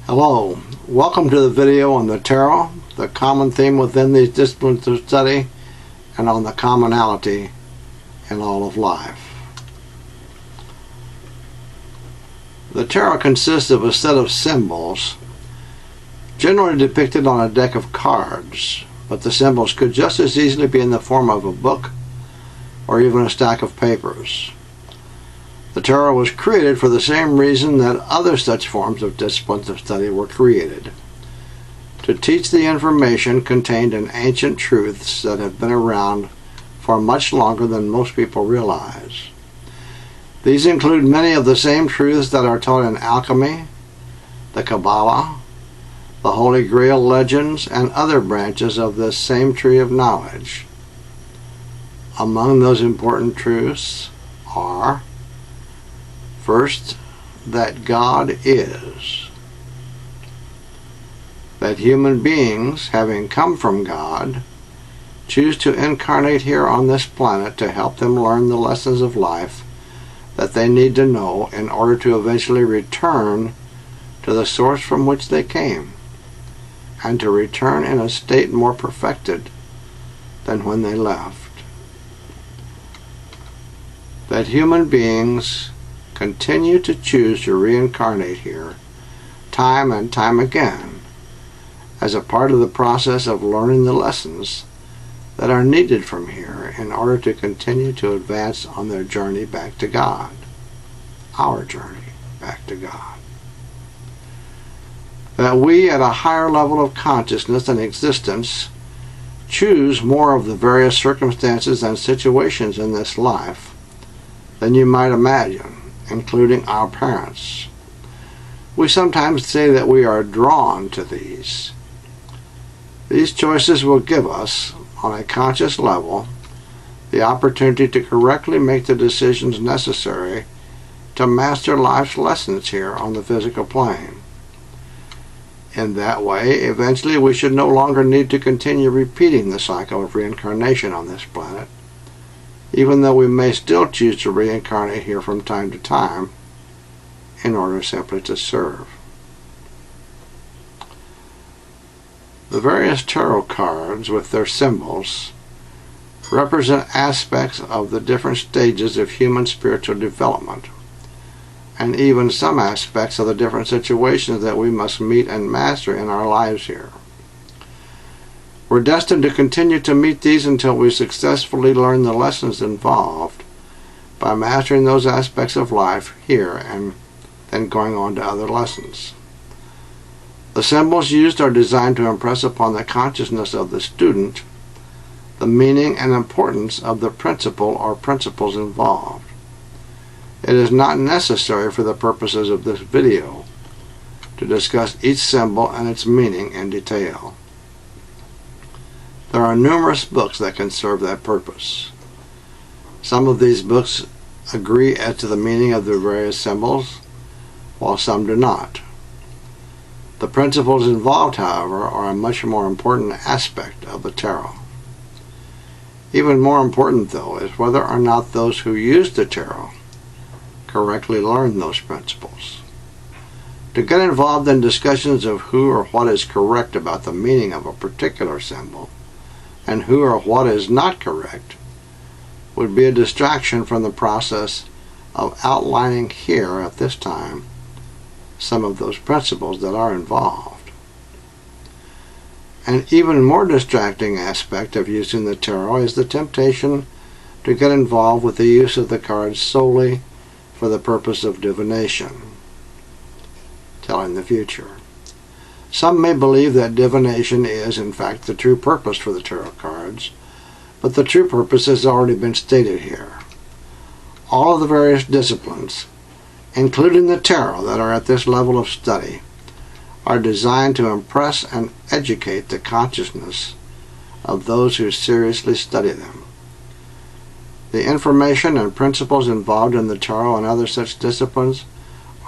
Hello, welcome to the video on the tarot, the common theme within these disciplines of study, and on the commonality in all of life. The tarot consists of a set of symbols, generally depicted on a deck of cards, but the symbols could just as easily be in the form of a book or even a stack of papers. The tarot was created for the same reason that other such forms of disciplines of study were created: to teach the information contained in ancient truths that have been around for much longer than most people realize. These include many of the same truths that are taught in alchemy, the Kabbalah, the Holy Grail legends, and other branches of this same tree of knowledge. Among those important truths are: first, that God is. That human beings, having come from God, choose to incarnate here on this planet to help them learn the lessons of life that they need to know in order to eventually return to the source from which they came, and to return in a state more perfected than when they left. That human beings continue to choose to reincarnate here time and time again as a part of the process of learning the lessons that are needed from here in order to continue to advance on their journey back to God, our journey back to God. That we at a higher level of consciousness and existence choose more of the various circumstances and situations in this life than you might imagine, including our parents. We sometimes say that we are drawn to these. These choices will give us, on a conscious level, the opportunity to correctly make the decisions necessary to master life's lessons here on the physical plane. In that way, eventually we should no longer need to continue repeating the cycle of reincarnation on this planet, even though we may still choose to reincarnate here from time to time in order simply to serve. The various tarot cards with their symbols represent aspects of the different stages of human spiritual development, and even some aspects of the different situations that we must meet and master in our lives here. We're destined to continue to meet these until we successfully learn the lessons involved by mastering those aspects of life here and then going on to other lessons. The symbols used are designed to impress upon the consciousness of the student the meaning and importance of the principle or principles involved. It is not necessary for the purposes of this video to discuss each symbol and its meaning in detail. There are numerous books that can serve that purpose. Some of these books agree as to the meaning of the various symbols, while some do not. The principles involved, however, are a much more important aspect of the tarot. Even more important, though, is whether or not those who use the tarot correctly learn those principles. To get involved in discussions of who or what is correct about the meaning of a particular symbol, and who or what is not correct, would be a distraction from the process of outlining here at this time some of those principles that are involved. An even more distracting aspect of using the tarot is the temptation to get involved with the use of the cards solely for the purpose of divination, telling the future. Some may believe that divination is, in fact, the true purpose for the tarot cards, but the true purpose has already been stated here. All of the various disciplines, including the tarot, that are at this level of study, are designed to impress and educate the consciousness of those who seriously study them. The information and principles involved in the tarot and other such disciplines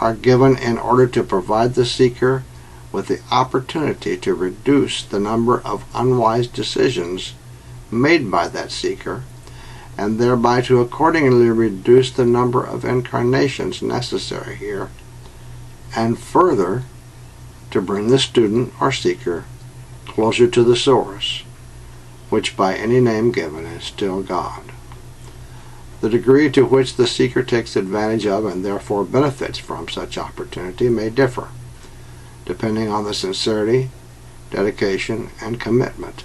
are given in order to provide the seeker with the opportunity to reduce the number of unwise decisions made by that seeker, and thereby to accordingly reduce the number of incarnations necessary here, and further to bring the student or seeker closer to the source, which by any name given is still God. The degree to which the seeker takes advantage of and therefore benefits from such opportunity may differ, depending on the sincerity, dedication, and commitment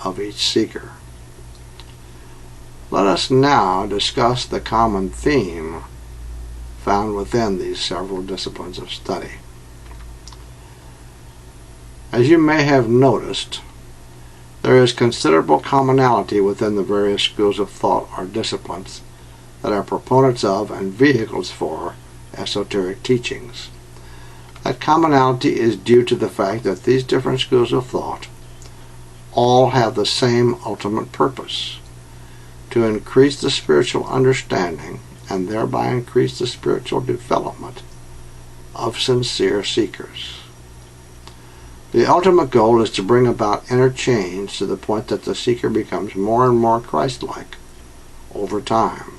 of each seeker. Let us now discuss the common theme found within these several disciplines of study. As you may have noticed, there is considerable commonality within the various schools of thought or disciplines that are proponents of and vehicles for esoteric teachings. That commonality is due to the fact that these different schools of thought all have the same ultimate purpose: to increase the spiritual understanding and thereby increase the spiritual development of sincere seekers. The ultimate goal is to bring about inner change to the point that the seeker becomes more and more Christ-like over time,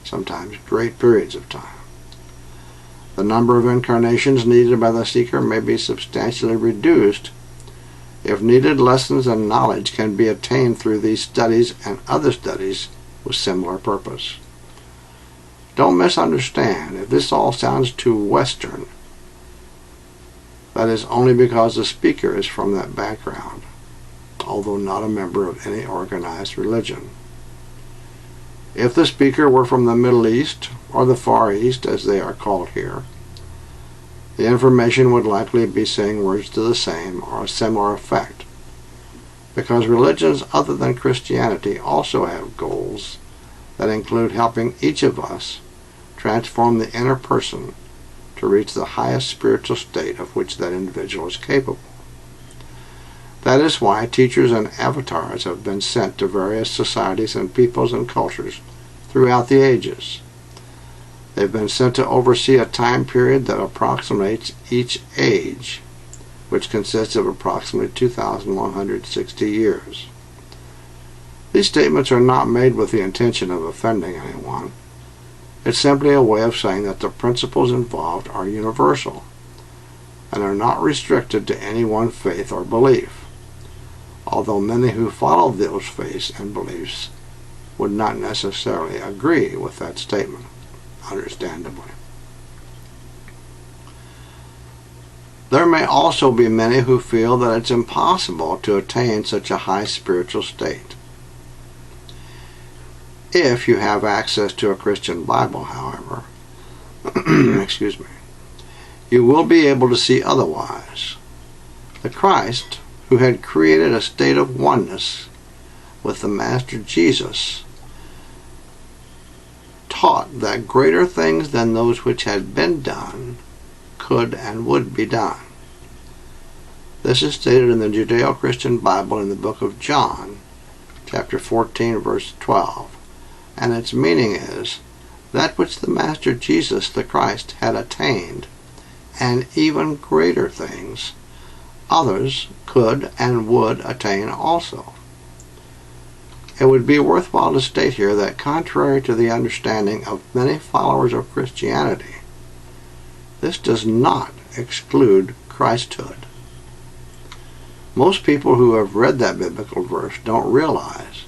sometimes great periods of time. The number of incarnations needed by the seeker may be substantially reduced if needed lessons and knowledge can be attained through these studies and other studies with similar purpose. Don't misunderstand. If this all sounds too Western, that is only because the speaker is from that background, although not a member of any organized religion. If the speaker were from the Middle East, or the Far East as they are called here, the information would likely be saying words to the same or a similar effect, because religions other than Christianity also have goals that include helping each of us transform the inner person to reach the highest spiritual state of which that individual is capable. That is why teachers and avatars have been sent to various societies and peoples and cultures throughout the ages. They've been sent to oversee a time period that approximates each age, which consists of approximately 2,160 years. These statements are not made with the intention of offending anyone. It's simply a way of saying that the principles involved are universal and are not restricted to any one faith or belief, although many who follow those faiths and beliefs would not necessarily agree with that statement, understandably. There may also be many who feel that it's impossible to attain such a high spiritual state. If you have access to a Christian Bible, however, excuse me, you will be able to see otherwise. The Christ, who had created a state of oneness with the Master Jesus, taught that greater things than those which had been done could and would be done. This is stated in the Judeo-Christian Bible in the book of John, chapter 14, verse 12. And its meaning is, that which the Master Jesus the Christ had attained, and even greater things, others could and would attain also. It would be worthwhile to state here that contrary to the understanding of many followers of Christianity, this does not exclude Christhood. Most people who have read that biblical verse don't realize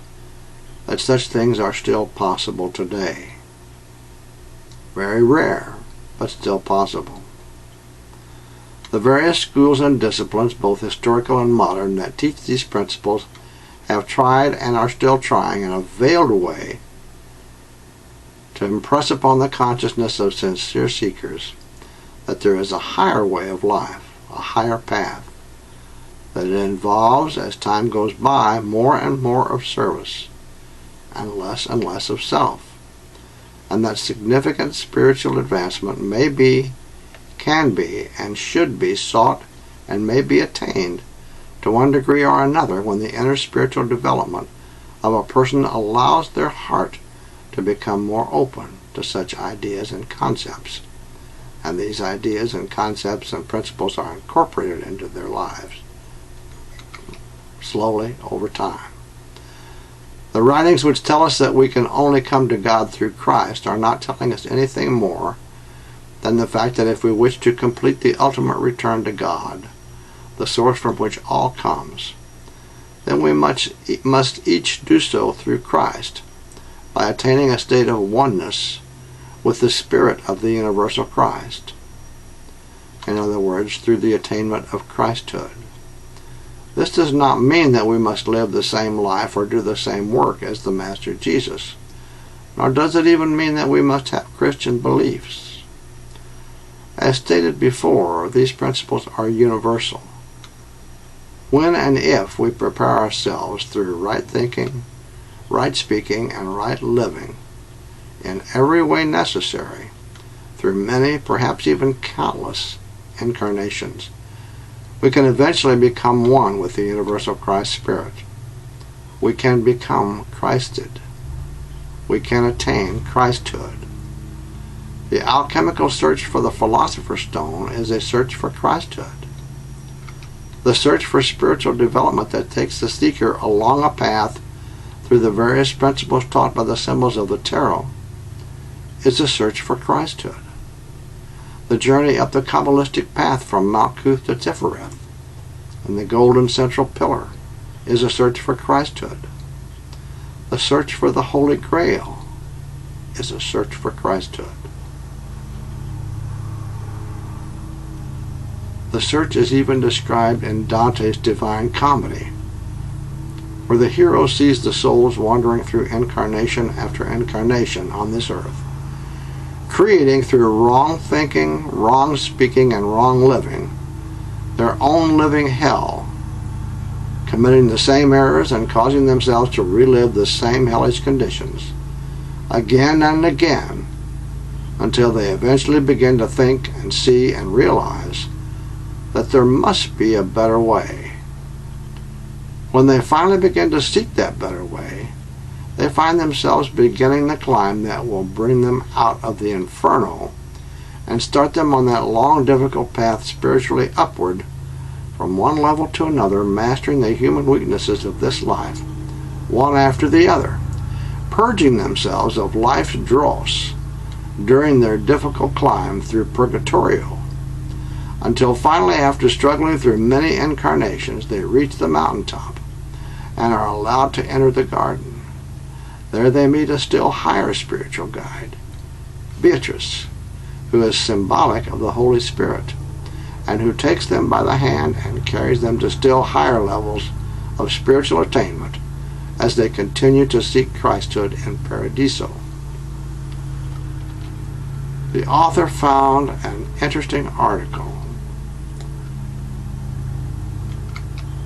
that such things are still possible today. Very rare, but still possible. The various schools and disciplines, both historical and modern, that teach these principles have tried and are still trying in a veiled way to impress upon the consciousness of sincere seekers that there is a higher way of life, a higher path, that it involves, as time goes by, more and more of service and less of self, and that significant spiritual advancement may be, can be, and should be sought and may be attained to one degree or another when the inner spiritual development of a person allows their heart to become more open to such ideas and concepts, and these ideas and concepts and principles are incorporated into their lives slowly over time. The writings which tell us that we can only come to God through Christ are not telling us anything more than the fact that if we wish to complete the ultimate return to God, the source from which all comes, then we must each do so through Christ, by attaining a state of oneness with the Spirit of the universal Christ. In other words, through the attainment of Christhood. This does not mean that we must live the same life or do the same work as the Master Jesus, nor does it even mean that we must have Christian beliefs. As stated before, these principles are universal. When and if we prepare ourselves through right thinking, right speaking, and right living, in every way necessary, through many, perhaps even countless, incarnations, we can eventually become one with the universal Christ Spirit. We can become Christed. We can attain Christhood. The alchemical search for the philosopher's stone is a search for Christhood. The search for spiritual development that takes the seeker along a path through the various principles taught by the symbols of the tarot is a search for Christhood. The journey up the Kabbalistic path from Malkuth to Tifereth and the golden central pillar is a search for Christhood. The search for the Holy Grail is a search for Christhood. The search is even described in Dante's Divine Comedy, where the hero sees the souls wandering through incarnation after incarnation on this earth, creating through wrong thinking, wrong speaking, and wrong living their own living hell, committing the same errors and causing themselves to relive the same hellish conditions again and again until they eventually begin to think and see and realize that there must be a better way. When they finally begin to seek that better way, they find themselves beginning the climb that will bring them out of the inferno and start them on that long, difficult path spiritually upward from one level to another, mastering the human weaknesses of this life, one after the other, purging themselves of life's dross during their difficult climb through purgatorio, until finally, after struggling through many incarnations, they reach the mountaintop and are allowed to enter the garden. There they meet a still higher spiritual guide, Beatrice, who is symbolic of the Holy Spirit, and who takes them by the hand and carries them to still higher levels of spiritual attainment as they continue to seek Christhood in Paradiso. The author found an interesting article,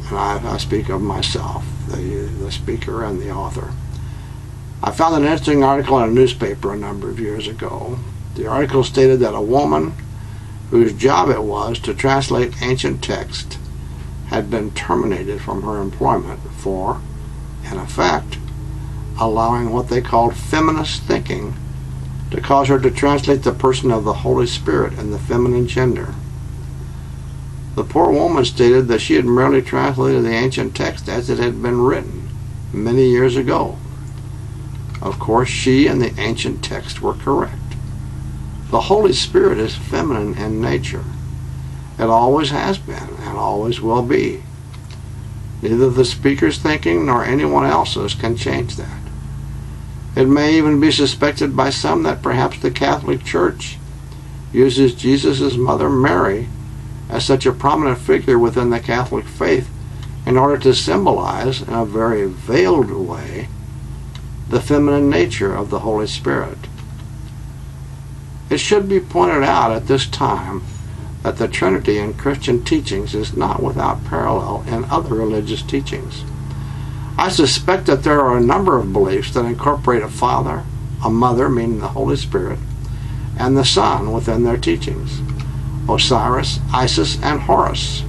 and I speak of myself, the speaker and the author. I found an interesting article in a newspaper a number of years ago. The article stated that a woman whose job it was to translate ancient text had been terminated from her employment for, in effect, allowing what they called feminist thinking to cause her to translate the person of the Holy Spirit in the feminine gender. The poor woman stated that she had merely translated the ancient text as it had been written many years ago. Of course, she and the ancient text were correct. The Holy Spirit is feminine in nature. It always has been and always will be. Neither the speaker's thinking nor anyone else's can change that. It may even be suspected by some that perhaps the Catholic Church uses Jesus' mother Mary as such a prominent figure within the Catholic faith in order to symbolize, in a very veiled way, the feminine nature of the Holy Spirit. It should be pointed out at this time that the Trinity in Christian teachings is not without parallel in other religious teachings. I suspect that there are a number of beliefs that incorporate a Father, a Mother, meaning the Holy Spirit, and the Son within their teachings. Osiris, Isis, and Horus,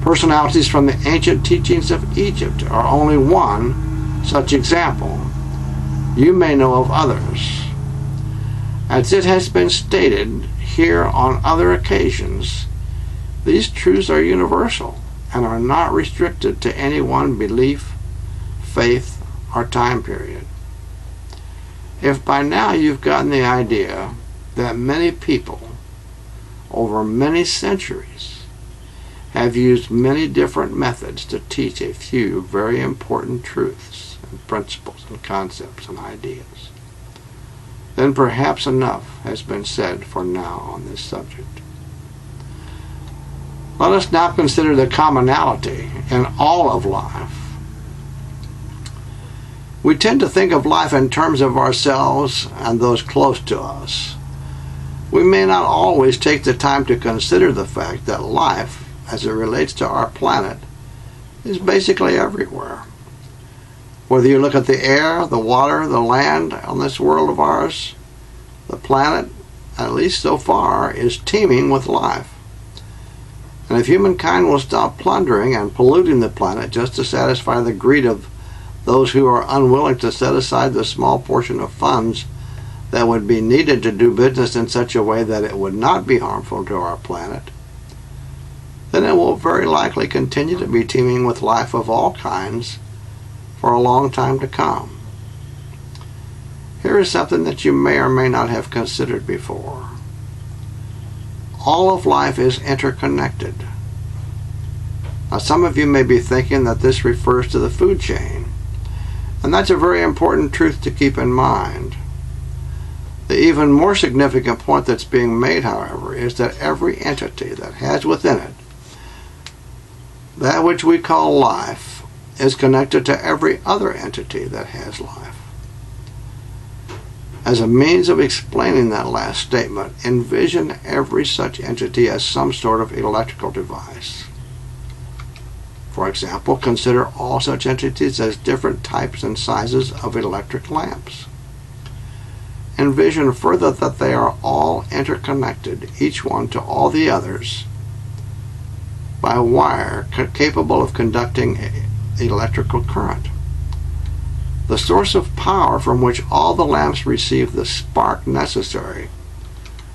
personalities from the ancient teachings of Egypt, are only one such example. You may know of others. As it has been stated here on other occasions, these truths are universal and are not restricted to any one belief, faith, or time period. If by now you've gotten the idea that many people over many centuries, have used many different methods to teach a few very important truths and principles and concepts and ideas, then perhaps enough has been said for now on this subject. Let us now consider the commonality in all of life. We tend to think of life in terms of ourselves and those close to us. We may not always take the time to consider the fact that life, as it relates to our planet, is basically everywhere. Whether you look at the air, the water, the land on this world of ours, the planet, at least so far, is teeming with life. And if humankind will stop plundering and polluting the planet just to satisfy the greed of those who are unwilling to set aside the small portion of funds that would be needed to do business in such a way that it would not be harmful to our planet, then it will very likely continue to be teeming with life of all kinds for a long time to come. Here is something that you may or may not have considered before. All of life is interconnected. Now, some of you may be thinking that this refers to the food chain, and that's a very important truth to keep in mind. The even more significant point that's being made, however, is that every entity that has within it that which we call life is connected to every other entity that has life. As a means of explaining that last statement, envision every such entity as some sort of electrical device. For example, consider all such entities as different types and sizes of electric lamps. Envision further that they are all interconnected, each one to all the others, by a wire capable of conducting electrical current. The source of power from which all the lamps receive the spark necessary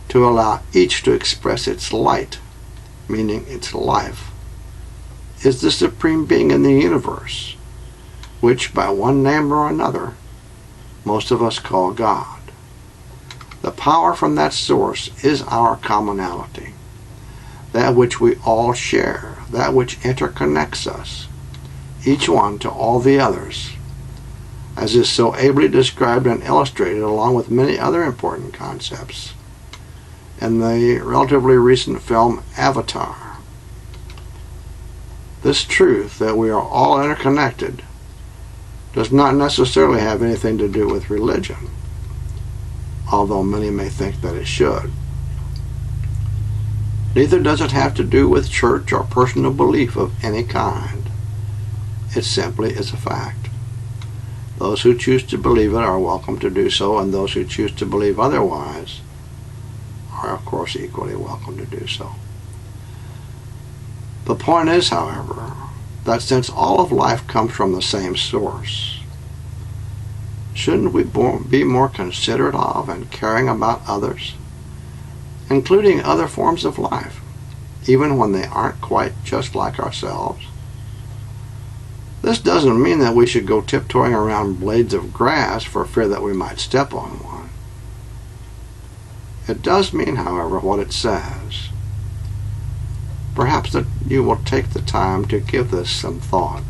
to allow each to express its light, meaning its life, is the supreme being in the universe, which by one name or another most of us call God. The power from that source is our commonality, that which we all share, that which interconnects us, each one to all the others, as is so ably described and illustrated along with many other important concepts in the relatively recent film Avatar. This truth that we are all interconnected does not necessarily have anything to do with religion, although many may think that it should. Neither does it have to do with church or personal belief of any kind. It simply is a fact. Those who choose to believe it are welcome to do so, and those who choose to believe otherwise are, of course, equally welcome to do so. The point is, however, that since all of life comes from the same source, shouldn't we be more considerate of and caring about others, including other forms of life, even when they aren't quite just like ourselves? This doesn't mean that we should go tiptoeing around blades of grass for fear that we might step on one. It does mean, however, what it says. Perhaps that you will take the time to give this some thought.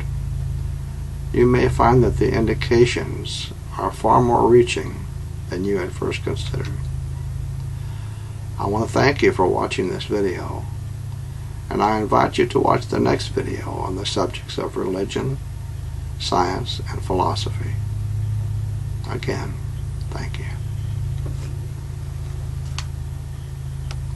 You may find that the indications are far more reaching than you had first considered. I want to thank you for watching this video, and I invite you to watch the next video on the subjects of religion, science, and philosophy. Again, thank you.